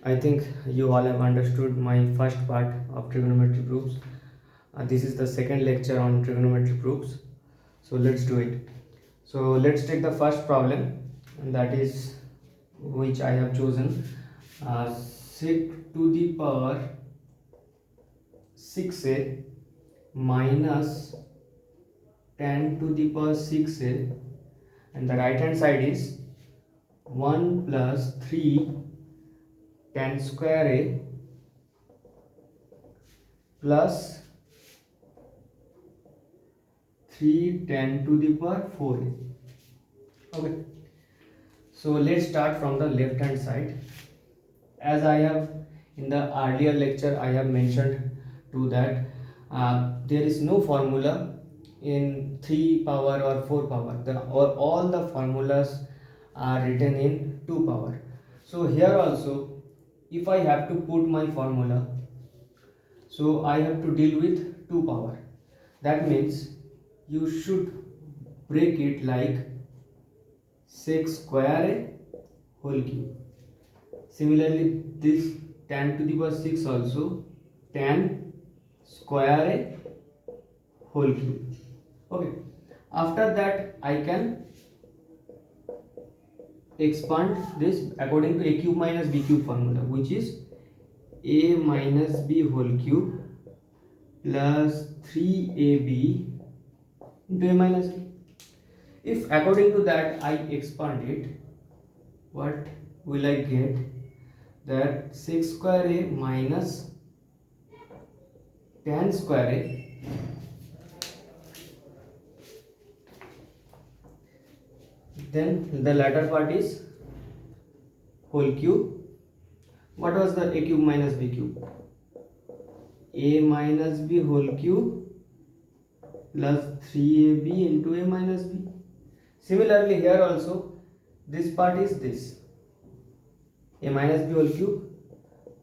I think you all have understood my first part of trigonometry proofs. This is the second lecture on trigonometry proofs. So let's do it. So let's take the first problem, and that is which I have chosen. Sec to the power 6a minus tan to the power 6a, and the right hand side is 1 plus 3 tan square a plus 3 tan to the power 4a. Okay, so let's start from the left hand side. As I have in the earlier lecture I have mentioned to that there is no formula in 3 power or 4 power. All the formulas are written in 2 power. So here also, if I have to put my formula, so I have to deal with 2 power. That means you should break it like sec square a whole cube. Similarly, this tan to the power 6 also tan square a whole cube. Okay. After that, I can expand this according to a cube minus b cube formula, which is a minus b whole cube plus 3ab into a minus b. If according to that I expand it, what will I get? That 6 square a minus tan square a then the latter part is whole cube. What was the a cube minus b cube? A minus b whole cube plus 3ab into a minus b. Similarly here also this part is this a minus b whole cube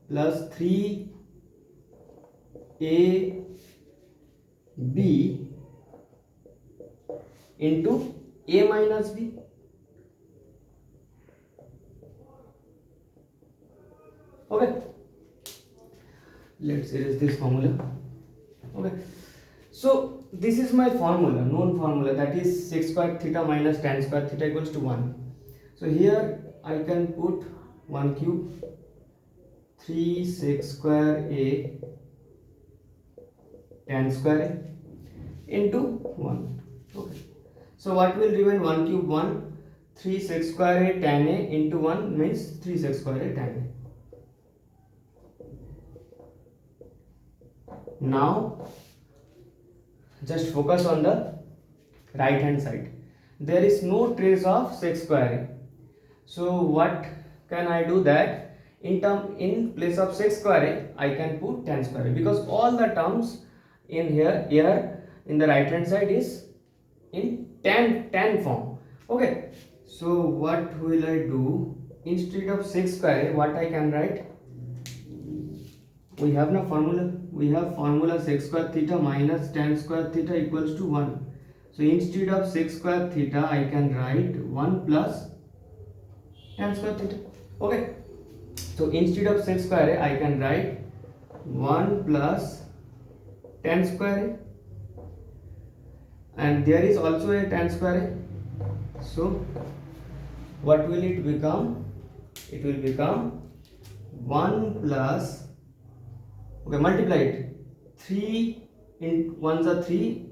plus 3ab into a minus b. Okay, let's erase this formula. Okay, so this is my formula, known formula, that is sec square theta minus tan square theta equals to 1. So here I can put 1 cube 3 sec square a tan square a into 1. Okay, so what will remain? 1 cube 1, 3 sec square a tan a into 1 means 3 sec square a tan a. Now just focus on the right hand side. There is no trace of sec square a. So what can I do? That in place of sec square a I can put tan square a, because all the terms in here in the right hand side is in tan form. Okay, so what will I do? Instead of sec square a, what I can write? We have no formula. We have formula sec square theta minus tan square theta equals to 1. So instead of sec square theta I can write 1 plus tan square theta. Okay, so instead of sec square a I can write 1 plus tan square a, and there is also a tan square a. So what will it become? It will become 1 plus, okay, multiply it, 3 in 1s are 3,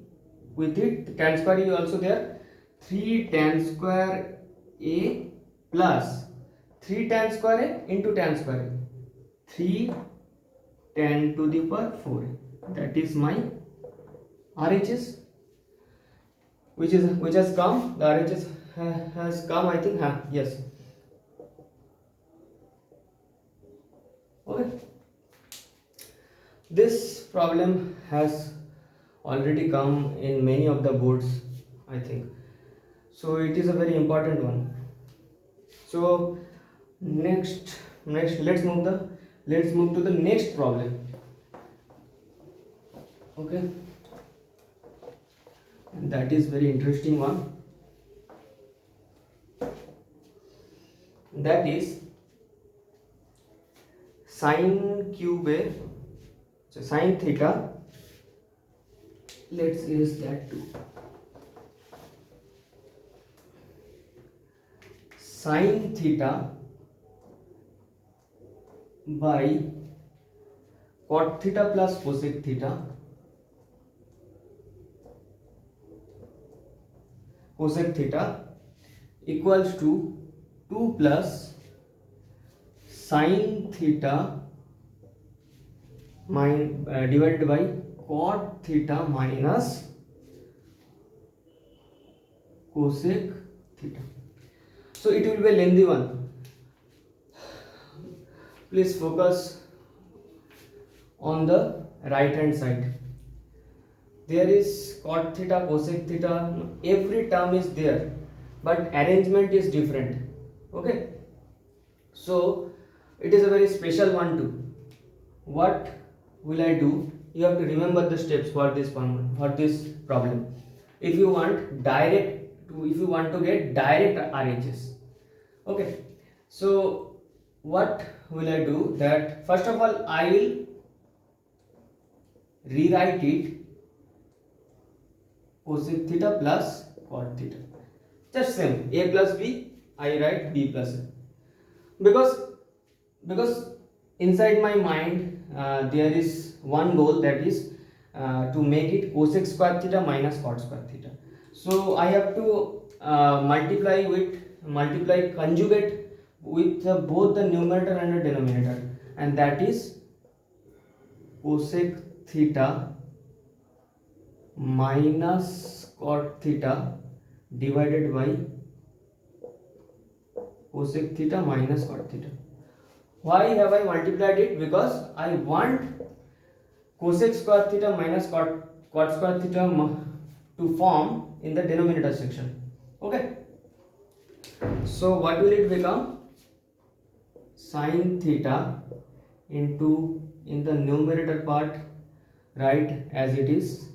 with it tan square is also there, 3 tan square a plus 3 tan square a into tan square a, 3 tan to the power 4. That is my RHS, which has come. The RHS has come, I think. Yes. Okay. This problem has already come in many of the boards, I think. So it is a very important one. So next let's move to the next problem. Okay, and that is very interesting one. That is sin cube so sin theta, let's use that too. Sin theta by cot theta plus cosec theta, cosec theta equals to 2 plus sin theta divided by cot theta minus cosec theta. So it will be a lengthy one. Please focus on the right hand side. There is cot theta, cosec theta, every term is there, but arrangement is different. Okay, so it is a very special one too. What will I do? You have to remember the steps for this problem, for this problem. If you want to get direct RHS. Okay, so what will I do? That first of all I will rewrite it cosec theta plus cot theta. Just same, a plus b, I write b plus a, because inside my mind there is one goal, that is to make it cosec square theta minus cot square theta. So I have to conjugate with both the numerator and the denominator, and that is cosec theta minus cot theta divided by cosec theta minus cot theta. Why have I multiplied it? Because I want cosec square theta minus cot square theta to form in the denominator section. Okay, so what will it become? Sin theta into, in the numerator part write as it is,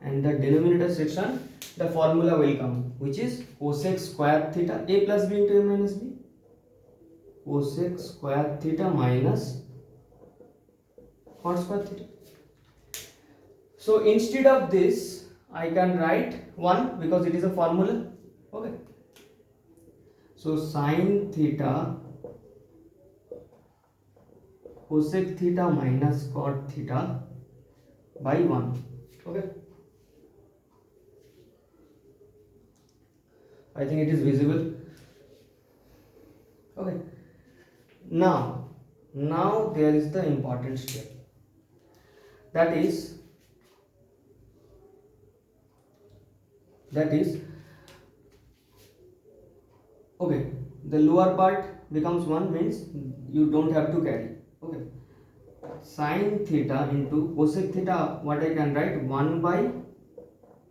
and the denominator section the formula will come, which is cosec square theta, a plus b into a minus b, cosec square theta minus cot square theta. So instead of this I can write 1 because it is a formula. Okay, so sin theta cosec theta minus cot theta by 1. Okay, I think it is visible. Okay, now there is the important step, that is okay, the lower part becomes 1, means you don't have to carry. Okay, sin theta into cosec theta, what I can write 1 by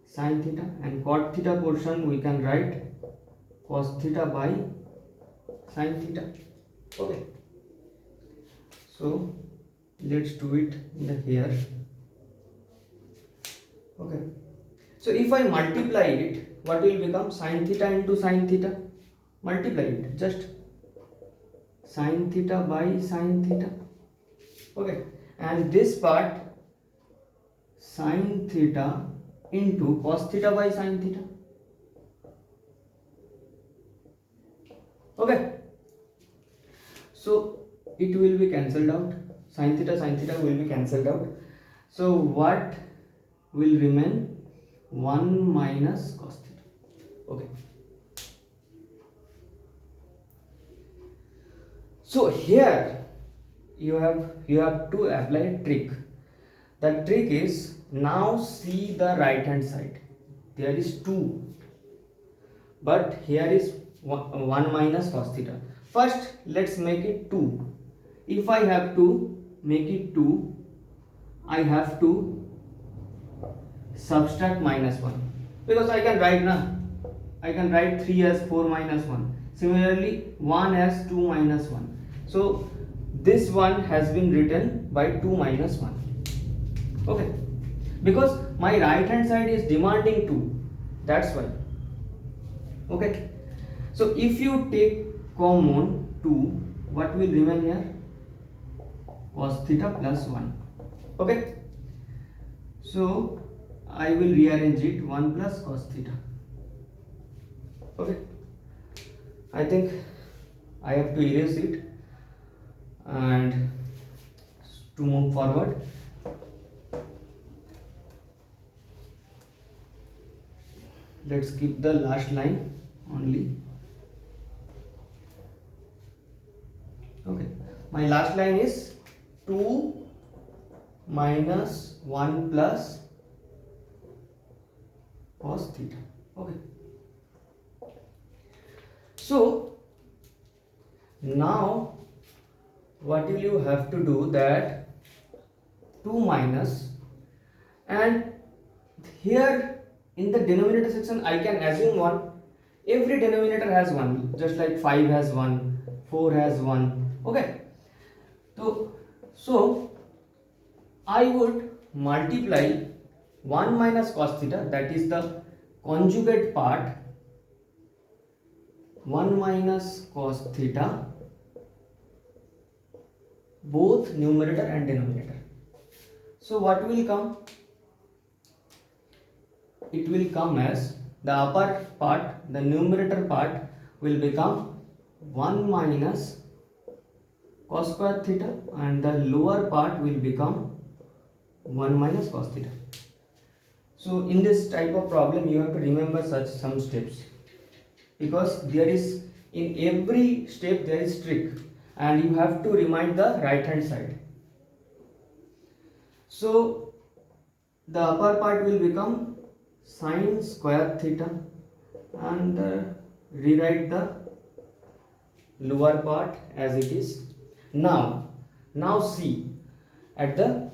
sin theta, and cot theta portion we can write cos theta by sin theta. Okay, so let's do it in the here. Okay, so if I multiply it, what will become? Sin theta into sin theta. Multiply it, just sin theta by sin theta. Okay, and this part sin theta into cos theta by sin theta. Okay, so it will be cancelled out. Sin theta will be cancelled out. So what will remain? 1 minus cos theta. Okay, so here you have to apply a trick. The trick is, now see the right hand side, there is 2, but here is 1 minus cos theta. First let's make it 2. If I have to make it 2, I have to subtract minus 1, because I can write 3 as 4 minus 1, similarly 1 as 2 minus 1. So this one has been written by 2 minus 1. Okay, because my right hand side is demanding 2, that's why. Okay, so if you take common 2, what will remain here? Cos theta plus 1. Okay, so I will rearrange it, 1 plus cos theta. Okay, I think I have to erase it and to move forward. Let's keep the last line only. Okay, my last line is 2 minus 1 plus cos theta. Okay, so now what will you have to do, that 2 minus, and here in the denominator section I can assume 1. Every denominator has 1, just like 5 has 1, 4 has 1. Okay, so I would multiply 1 minus cos theta, that is the conjugate part, 1 minus cos theta, both numerator and denominator. So what will come? It will come as the upper part, the numerator part will become 1 minus cos square theta, and the lower part will become 1 minus cos theta. So in this type of problem you have to remember some steps, because there is, in every step there is trick, and you have to remind the right hand side. So the upper part will become sin square theta, and rewrite the lower part as it is. Now see, at the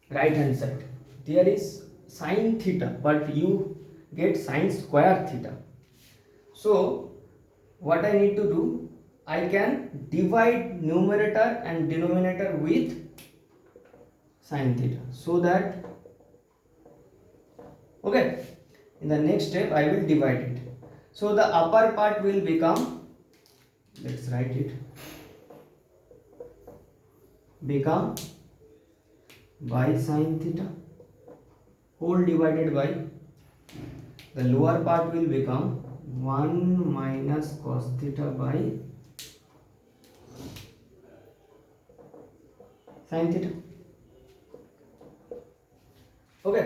right hand side there is sin theta, but you get sin square theta. So what I need to do, I can divide numerator and denominator with sin theta, so that, okay, in the next step I will divide it. So the upper part will become, let's write it, become by sin theta whole divided by, the lower part will become 1 minus cos theta by sin theta. Okay,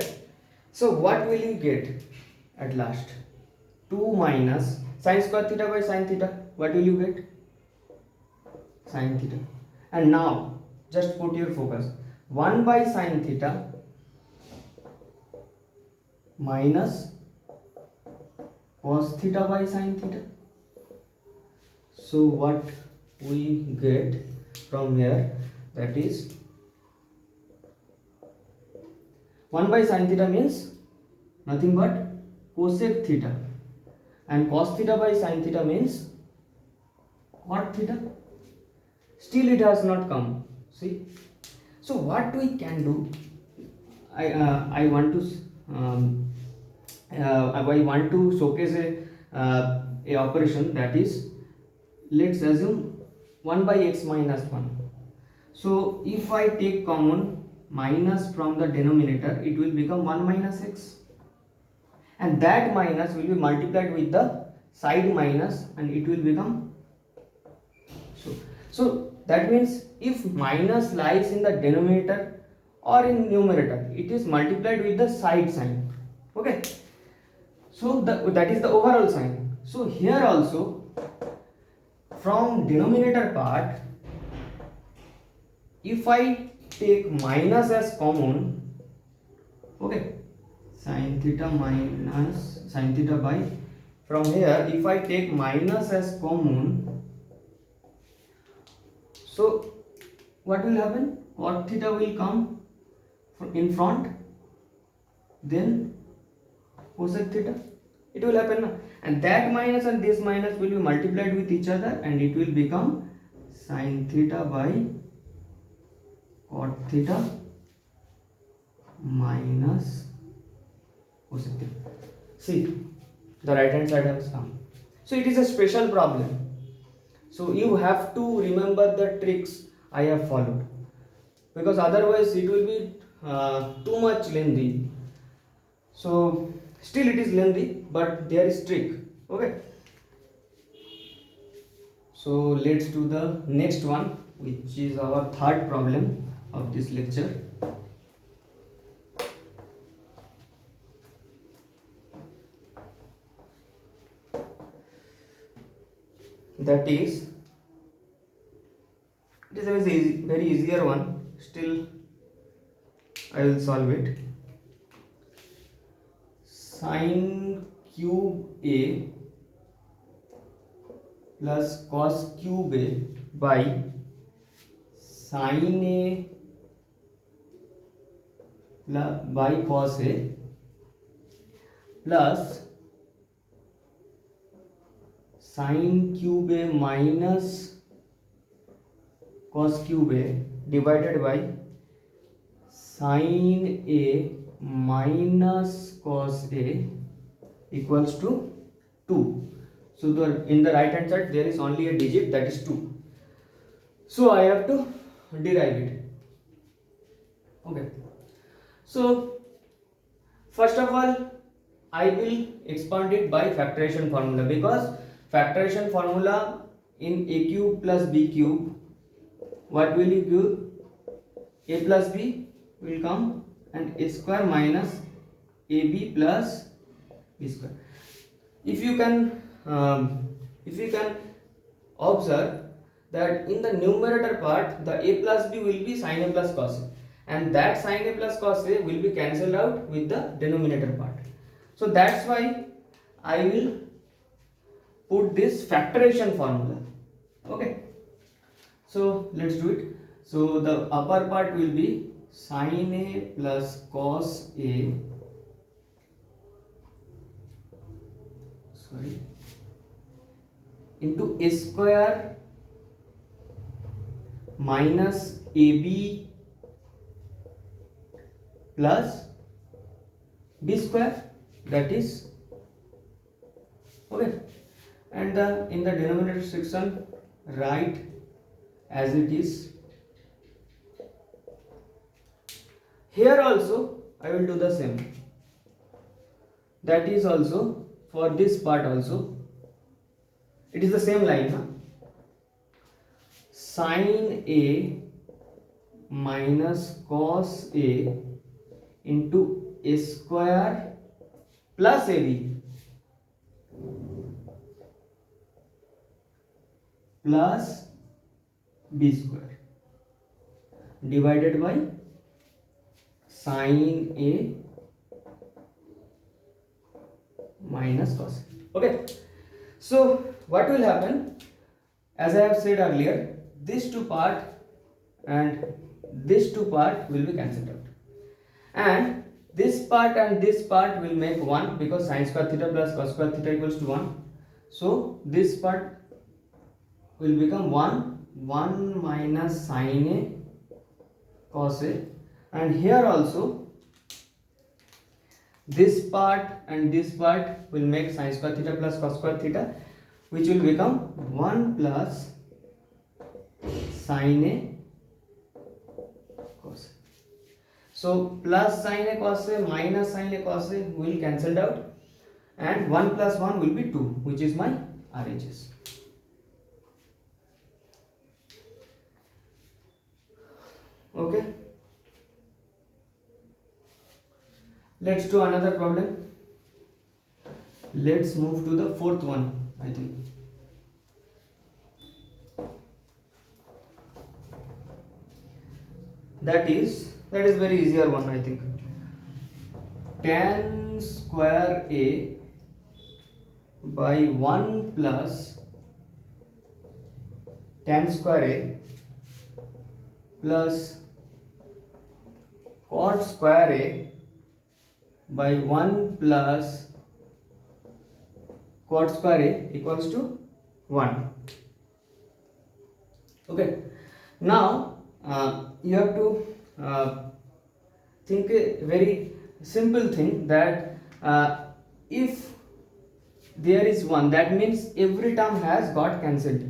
so what will you get at last? 2 minus sin square theta by sin theta. What will you get? Sin theta. And now just put your focus, 1 by sin theta minus cos theta by sin theta. So what we get from here, that is 1 by sin theta means nothing but cosec theta, and cos theta by sin theta means cot theta. Still it has not come. See, so what we can do, I want to showcase a operation, that is, let's assume 1 by x minus 1. So if I take common minus from the denominator, it will become 1 minus x, and that minus will be multiplied with the side minus, and it will become so that means if minus lies in the denominator or in numerator, it is multiplied with the side sign. Okay, so that is the overall sign. So here also, from denominator part, if I take minus as common, okay, sin theta minus sin theta by, from here if I take minus as common, so what will happen? Cot theta will come in front, then cosec theta, it will happen now, and that minus and this minus will be multiplied with each other, and it will become sin theta by cot theta minus cosec theta. See, the right hand side has come. So it is a special problem. So you have to remember the tricks I have followed, because otherwise it will be too much lengthy. So still it is lengthy, but there is trick. Okay. So let's do the next one, which is our third problem of this lecture. That is, it is a very easier one. Still, I will solve it. Sin cube A plus cos cube A by sin A by cos A plus sin cube A minus cos cube A divided by sin A minus cos A equals to 2. So in the right hand side there is only a digit, that is 2. So I have to derive it. Okay. So first of all, I will expand it by factorization formula, because factorization formula in a cube plus b cube, what will you give? A plus b will come, and a square minus ab plus b square. If you can observe that in the numerator part the a plus b will be sin a plus cos a, and that sin a plus cos a will be cancelled out with the denominator part. So that's why I will put this factorization formula. Okay, so let's do it. So the upper part will be sin a plus cos a, into a square minus ab plus b square, that is okay, and in the denominator section write as it is. Here also I will do the same, that is also for this part also it is the same line, huh? Sin a minus cos a into a square plus ab plus b square divided by sin a minus cos a. Okay, so what will happen, as I have said earlier, these two part and this two part will be cancelled out, and this part and this part will make 1, because sin square theta plus cos square theta equals to 1. So this part will become 1 minus sin a cos a, and here also this part and this part will make sin square theta plus cos square theta, which will become 1 plus sin a cos a. So plus sin a cos a minus sin a cos a will cancelled out, and 1 plus 1 will be 2, which is my RHS. Okay, let's do another problem. Let's move to the fourth one, I think. That is very easier one, I think. Tan square a by 1 plus tan square a plus cot square a by 1 plus cot square a equals to 1. Okay, now you have to think a very simple thing, that if there is 1, that means every term has got cancelled.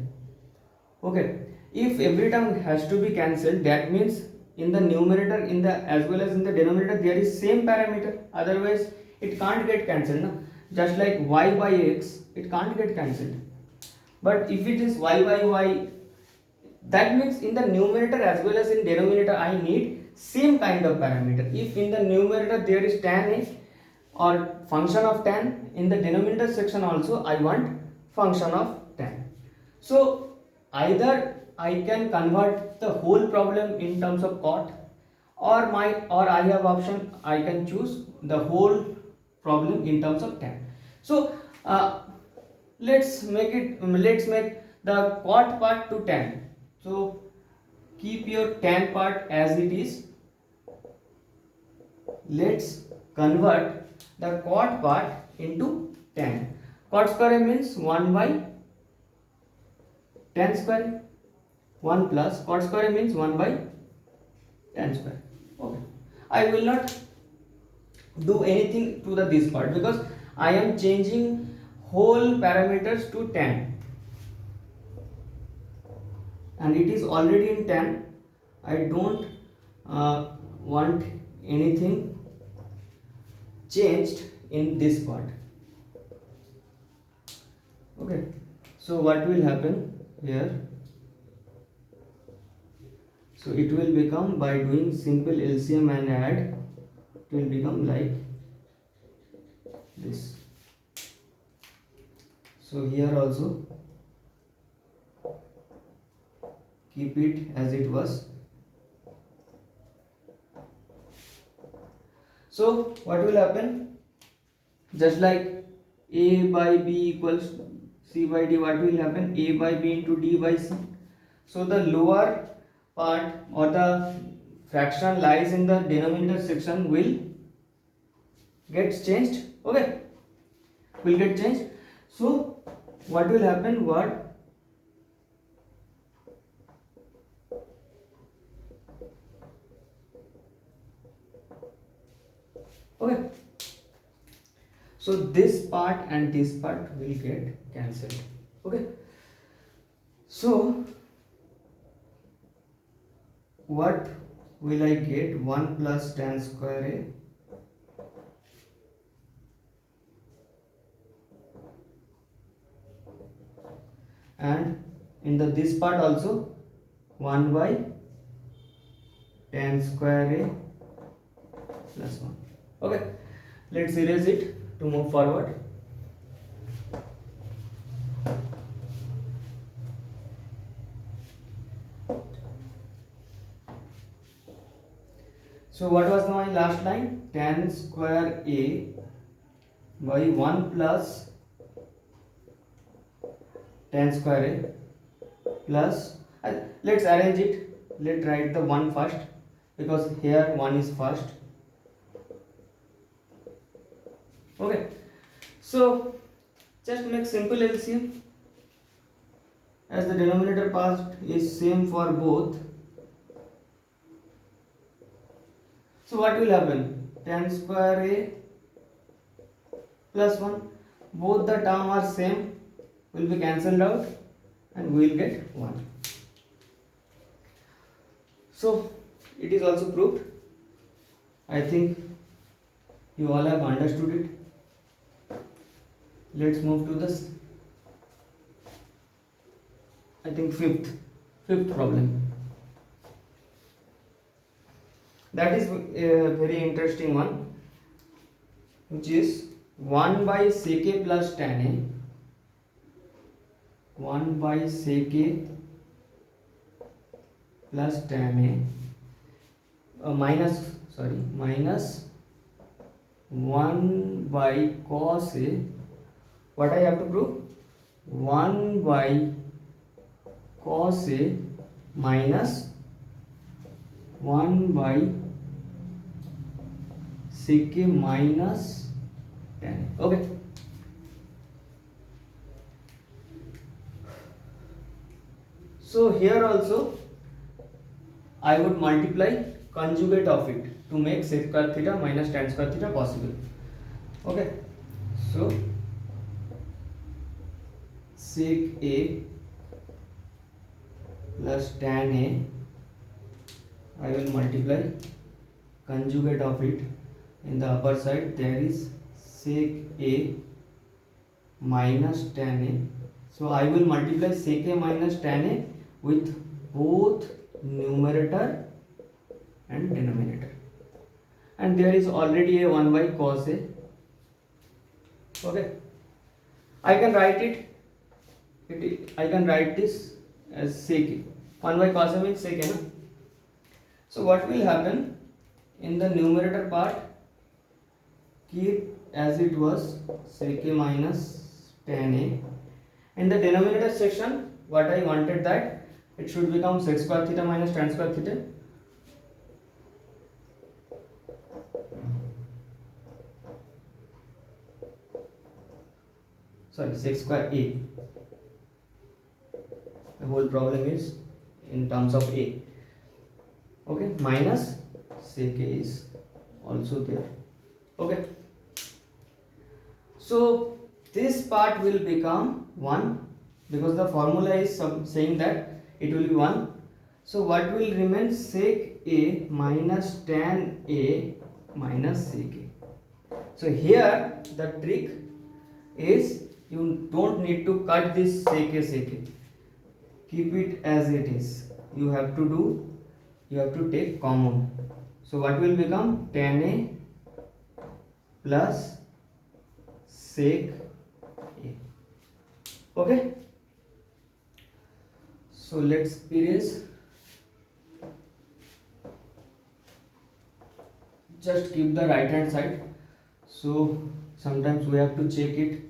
Okay, if every term has to be cancelled, that means in the numerator in the as well as in the denominator there is same parameter, otherwise it can't get cancelled, no? Just like y by x, it can't get cancelled. But if it is y by y, that means in the numerator as well as in denominator I need same kind of parameter. If in the numerator there is tan a or function of tan, in the denominator section also I want function of tan. So either I can convert the whole problem in terms of cot, or I have option I can choose the whole problem in terms of tan. So let's make the cot part to tan. So keep your tan part as it is. Let's convert the cot part into tan. Cot square means 1 by tan square. 1 plus cot square means 1 by tan square. Okay, I will not do anything to the this part because I am changing whole parameters to tan, and it is already in tan. I don't want anything changed in this part. Okay, so what will happen here? So it will become, by doing simple LCM and add, it will become like this. So here also keep it as it was. So what will happen? Just like a by b equals c by d, what will happen? A by b into d by c. So the lower part or the fraction lies in the denominator section will get changed. Okay, will get changed. So what will happen? Okay, so this part and this part will get cancelled. Okay, so what will I get? 1 plus tan square a and in the this part also 1 by tan square a plus 1. Okay, let's erase it to move forward. So what was my last line? Tan square a by 1 plus tan square a plus, let's arrange it. Let's write the 1 first because here 1 is first. Okay, so just make simple LCM as the denominator part is same for both. So what will happen? Tan square a plus 1, both the term are same, will be cancelled out and we will get 1. So it is also proved. I think you all have understood it. Let's move to this, I think fifth problem. That is a very interesting one, which is 1 by sec a plus tan a. 1 by sec a plus tan a minus 1 by cos a. What I have to prove? 1 by cos a minus 1 by sec a minus tan. Okay, so here also I would multiply conjugate of it to make sec square theta minus tan square theta possible. Okay, so sec a plus tan A, I will multiply conjugate of it. In the upper side there is sec A minus tan A. So I will multiply sec A minus tan A with both numerator and denominator. And there is already a 1 by cos A. Okay. I can write I can write this as sec A. 1 by cos A means sec A. No? So what will happen in the numerator part? Keep as it was sec A minus tan A. In the denominator section, what I wanted that it should become sec square theta minus tan square theta. Sorry, sec square A. The whole problem is in terms of A. Okay, minus sec A is also there. Okay. So this part will become 1 because the formula is saying that it will be 1. So what will remain? Sec A minus tan A minus sec A. So here the trick is you don't need to cut this sec A sec A. Keep it as it is. You have to take common. So what will become? Tan A plus sec A. Okay. So let's erase. Just keep the right hand side. So sometimes we have to check it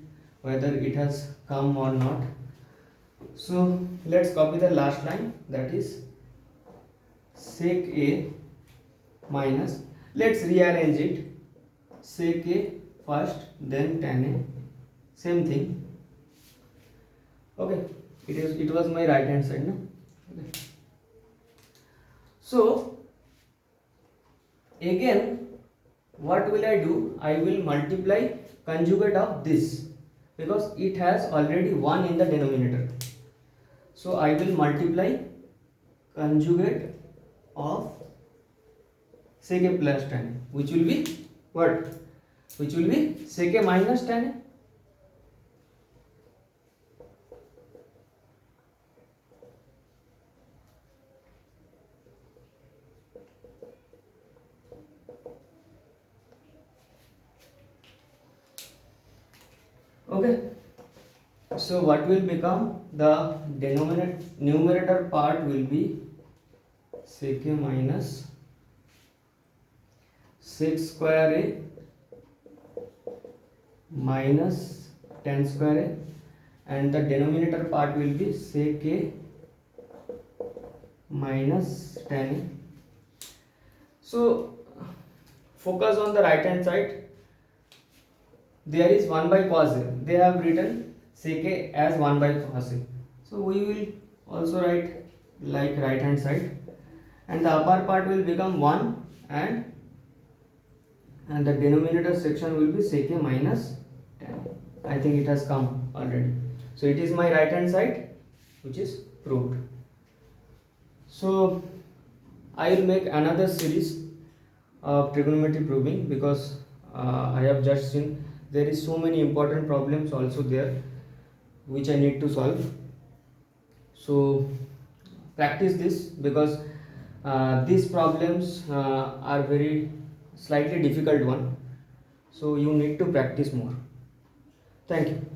whether it has come or not. So let's copy the last line, that is sec A minus, let's rearrange it, sec A first then tan A, same thing. Okay, it was my right hand side, no? Okay. So again what will I do? I will multiply conjugate of this because it has already 1 in the denominator. So I will multiply conjugate of sec A plus tan A, which will be what? Which will be sec A minus tan A. Okay. So what will become? The numerator part will be sec A minus sec square A minus tan square A, and the denominator part will be sec A minus tan A. So focus on the right hand side. There is 1 by cos A. They have written sec A as 1 by cos A. So we will also write like right hand side, and the upper part will become 1 and the denominator section will be sec A minus tan A. I think it has come already. So it is my right hand side which is proved. So I will make another series of trigonometry proving because I have just seen there is so many important problems also there which I need to solve. So practice this because these problems are very slightly difficult one. So you need to practice more. Thank you.